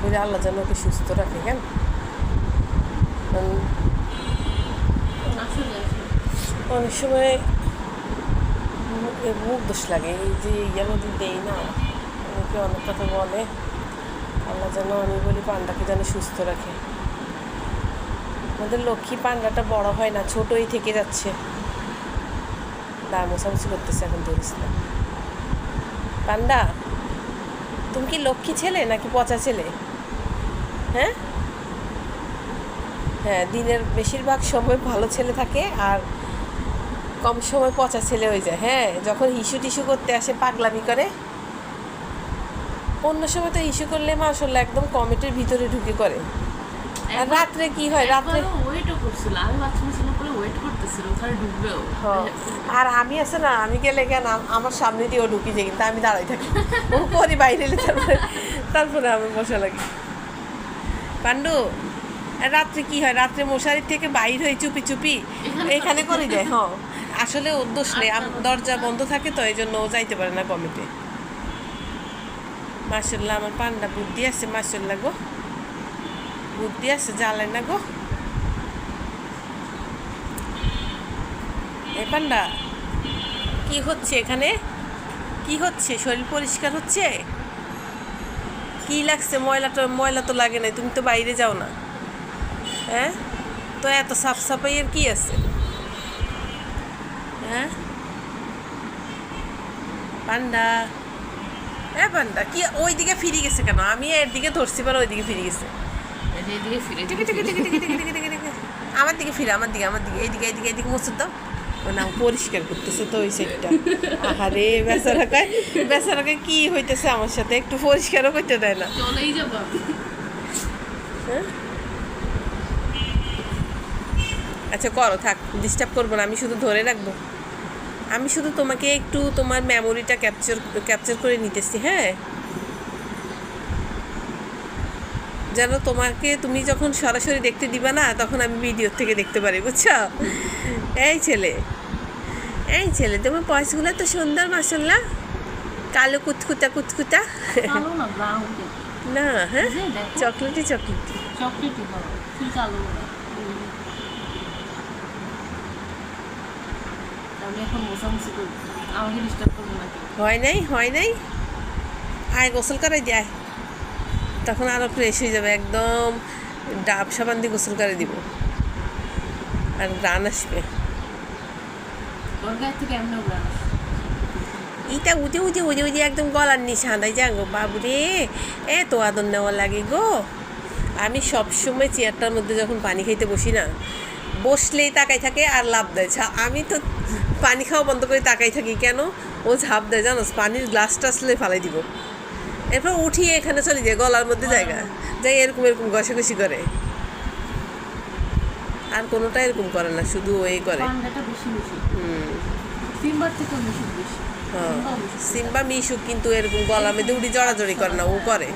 করি আল্লাহ যেন ওকে সুস্থ রাখে। কেন অনেক সময় মুখ দোষ লাগে, এই যে ইয়ার মধ্যে দেই না, অনেকে অনেক কথা বলে। আল্লাহ যেন, আমি বলি পান্ডাকে যেন সুস্থ রাখে। আমাদের লক্ষ্মী পান্ডাটা বড় হয় না, ছোটই থেকে যাচ্ছে। মোছামুছি করতেছে এখন ধরিস না। পান্ডা, তুমি কি লক্ষ্মী ছেলে নাকি পচা ছেলে? হ্যাঁ হ্যাঁ, দিনের বেশিরভাগ সময় ভালো ছেলে থাকে আর কম সময় পচা ছেলে হয়ে যায়। হ্যাঁ, যখন হিসু টিস্যু করতে আসে পাগলামি করে। অন্য সময় তো ইস্যু করলে মাশাআল্লাহ একদম কমেটের ভিতরে ঢুকে করে। আর রাত্রে কি হয়, রাত্রে ওয়েটও করছিল, আমি বাচ্চা করে ওয়েট করতেছিল ওখানে ঢুকবেও। আর আমি আছে না, আমি গেলে কেন আমার সামনে দিয়ে ও ঢুকি যায়, কিন্তু আমি দাঁড়াই থাকি। ও পরে বাইরে এলে তারপরে আমার বসা লাগে। পান্ডু, আর রাত্রে কি হয়, রাত্রে মশারির থেকে বাইর হয়ে চুপি চুপি এখানে করে যায়। হ্যাঁ, আসলে ওর দোষ নেই, দরজা বন্ধ থাকে তো এই জন্য ও যাইতে পারে না কমিটে। মাশাআল্লাহ, আমার পান্ডা বুদ্ধি আছে, মাশাআল্লাহ গো, বুদ্ধি আছে, জ্বালায় না গো। এই পান্ডা, কি হচ্ছে এখানে? কি হচ্ছে? শরীর পরিষ্কার হচ্ছে? কি লাগছে? ময়লা তো লাগে না, তুমি তো বাইরে যাও না। হ্যাঁ, তো এত সাফ সাফাইয়ের কি আছে? হ্যাঁ পান্ডা, হ্যাঁ পান্ডা কি ওই দিকে ফিরে গেছে কেন? আমি এর দিকে ধরছি, পর ওই দিকে ফিরে গেছে। আমার দিকে ফিরে, আমার দিকে এইদিকে মসুর দাও। না, পরিষ্কার করতেছে তো ওই সাইডটা। আহারে বেচারাকে কি হইতেছে আমার সাথে, একটু পরিষ্কারও করতে দেয় না। চলেই যাবো। হ্যাঁ, আচ্ছা করো, থাক, ডিস্টার্ব করবো না, আমি শুধু ধরে রাখবো। আমি শুধু তোমাকে একটু তোমার মেমোরিটা ক্যাপচার করে নিতেছি। হ্যাঁ, যেন তোমাকে, তুমি যখন সরাসরি দেখতে দিবা না, তখন আমি ভিডিও থেকে দেখতে পারি, বুঝছো? এই ছেলে তোমার পয়সাগুলো তো সুন্দর মাশাআল্লাহ, কালো কুতকুতা না। হ্যাঁ, চকলেটি হয় নাই। আয় গোসল করাই যায়, তখন আরো ফ্রেশ হয়ে যাবে একদম। ডাব সাবান দিয়ে গোসল করে দিব, আর গ্রান আসবে। ইটা উঠে একদম গলার নিচে হাঁদাই যা গো বাবু রে, এত আদর নেওয়া লাগে গো। আমি সবসময় চেয়ারটার মধ্যে যখন পানি খাইতে বসি না, বসলেই তাকাই থাকে আর লাভ দেয়। আমি তো পানি খাওয়া বন্ধ করে তাকাই থাকি, কেন? ও ঝাঁপ দেয় জানো, পানির গ্লাসটা আসলে ফালাই দিব, এরপর উঠিয়ে এখানে চলে যায়, গলার মধ্যে জায়গা যাই এরকম ঘষাঘষি করে। আর কোনোটা এরকম করে না, শুধু ওই করে। সিম্বা মিশুক কিন্তু এরকম গলার মধ্যে উঠি জড়াজড়ি করে না, ও করে।